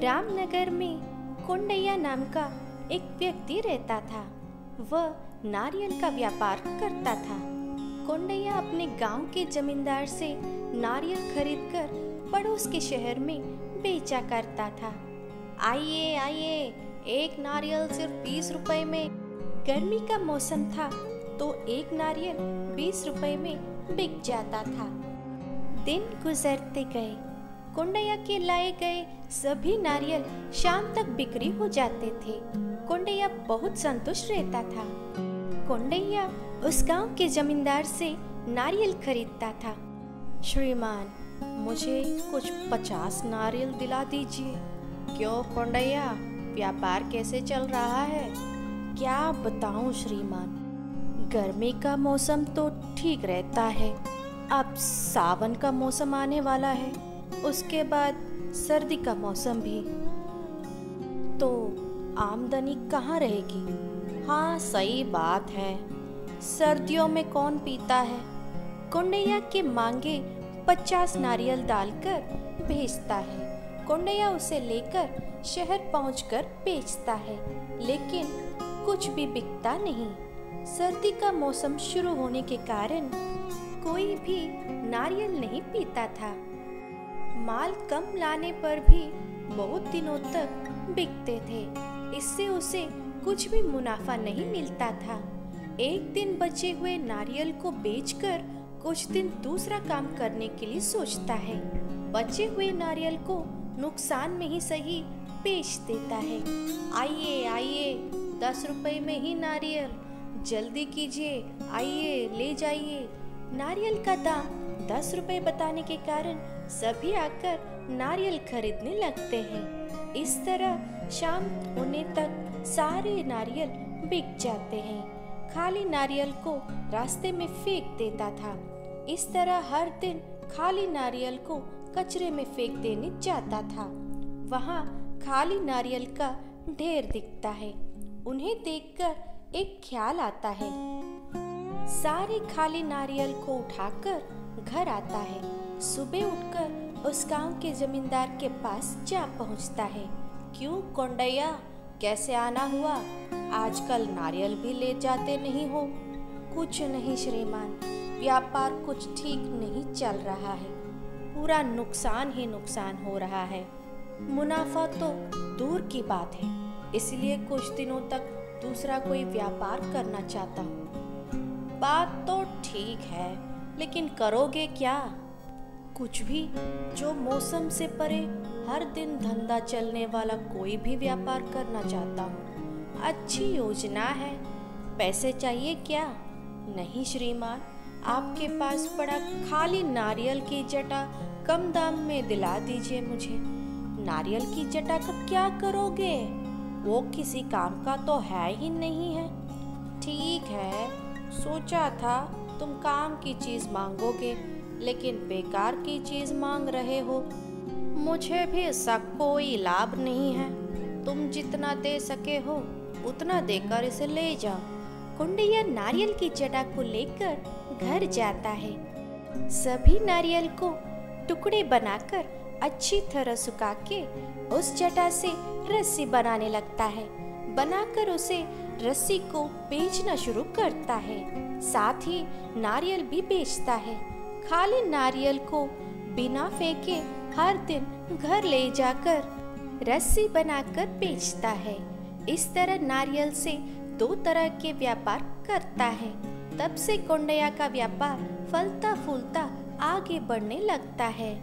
रामनगर में कोंडैया नाम का एक व्यक्ति रहता था। वह नारियल का व्यापार करता था। कोंडैया अपने गांव के जमींदार से नारियल खरीदकर पड़ोस के शहर में बेचा करता था। आइए आइए, एक नारियल सिर्फ 20 रुपए में। गर्मी का मौसम था तो एक नारियल 20 रुपए में बिक जाता था। दिन गुजरते गए। कोंडैया के लाए गए सभी नारियल शाम तक बिक्री हो जाते थे। कोंडैया बहुत संतुष्ट रहता था। कोंडैया उस गांव के जमींदार से नारियल खरीदता था। श्रीमान, मुझे कुछ 50 नारियल दिला दीजिए। क्यों कोंडैया, व्यापार कैसे चल रहा है? क्या बताऊं श्रीमान, गर्मी का मौसम तो ठीक रहता है, अब सावन का मौसम आने वाला है, उसके बाद सर्दी का मौसम भी, तो आमदनी कहाँ रहेगी? हाँ सही बात है, सर्दियों में कौन पीता है? कोंडैया के मांगे 50 नारियल डालकर भेजता है। कोंडैया उसे लेकर शहर पहुंचकर बेचता है, लेकिन कुछ भी बिकता नहीं। सर्दी का मौसम शुरू होने के कारण कोई भी नारियल नहीं पीता था। माल कम लाने पर भी बहुत दिनों तक बिकते थे। इससे उसे कुछ भी मुनाफा नहीं मिलता था। एक दिन बचे हुए नारियल को बेचकर कुछ दिन दूसरा काम करने के लिए सोचता है। बचे हुए नारियल को नुकसान में ही सही बेच देता है। आइए आइए, 10 रुपए में ही नारियल, जल्दी कीजिए, आइए ले जाइए। नारियल का दाम 10 रुपए बताने के कारण सभी आकर नारियल खरीदने लगते हैं। इस तरह शाम होने तक सारे नारियल बिक जाते हैं। खाली नारियल को रास्ते में फेंक देता था। इस तरह हर दिन खाली नारियल को कचरे में फेंक देने जाता था। वहाँ खाली नारियल का ढेर दिखता है। उन्हें देखकर एक ख्याल आता है। सारे खाली नारियल को उठाकर घर आता है। सुबह उठकर उस गांव के जमींदार के पास जा पहुंचता है। क्यों कोंडैया, कैसे आना हुआ? आजकल नारियल भी ले जाते नहीं हो? कुछ नहीं श्रीमान, व्यापार कुछ ठीक नहीं चल रहा है, पूरा नुकसान ही नुकसान हो रहा है। मुनाफा तो दूर की बात है, इसलिए कुछ दिनों तक दूसरा कोई व्यापार करना चाहता हूँ। बात तो ठीक है, लेकिन करोगे क्या? कुछ भी, जो मौसम से परे हर दिन धंधा चलने वाला कोई भी व्यापार करना चाहता हूँ। अच्छी योजना है। पैसे चाहिए क्या? नहीं श्रीमान, आपके पास पड़ा खाली नारियल की जटा कम दाम में दिला दीजिए मुझे। नारियल की जटा का क्या करोगे? वो किसी काम का तो है ही नहीं है। ठीक है, सोचा था तुम काम की चीज मांगोगे, लेकिन बेकार की चीज मांग रहे हो। मुझे भी इसका कोई लाभ नहीं है। तुम जितना दे सके हो उतना देकर इसे ले जाओ। कोंडैया नारियल की जटा को लेकर घर जाता है। सभी नारियल को टुकड़े बनाकर अच्छी तरह सुखा के उस जटा से रस्सी बनाने लगता है। बनाकर उसे रस्सी को बेचना शुरू करता है। साथ ही नारियल भी बेचता है। खाली नारियल को बिना फेंके हर दिन घर ले जाकर रस्सी बनाकर बेचता है। इस तरह नारियल से 2 तरह के व्यापार करता है। तब से कोंडैया का व्यापार फलता फूलता आगे बढ़ने लगता है।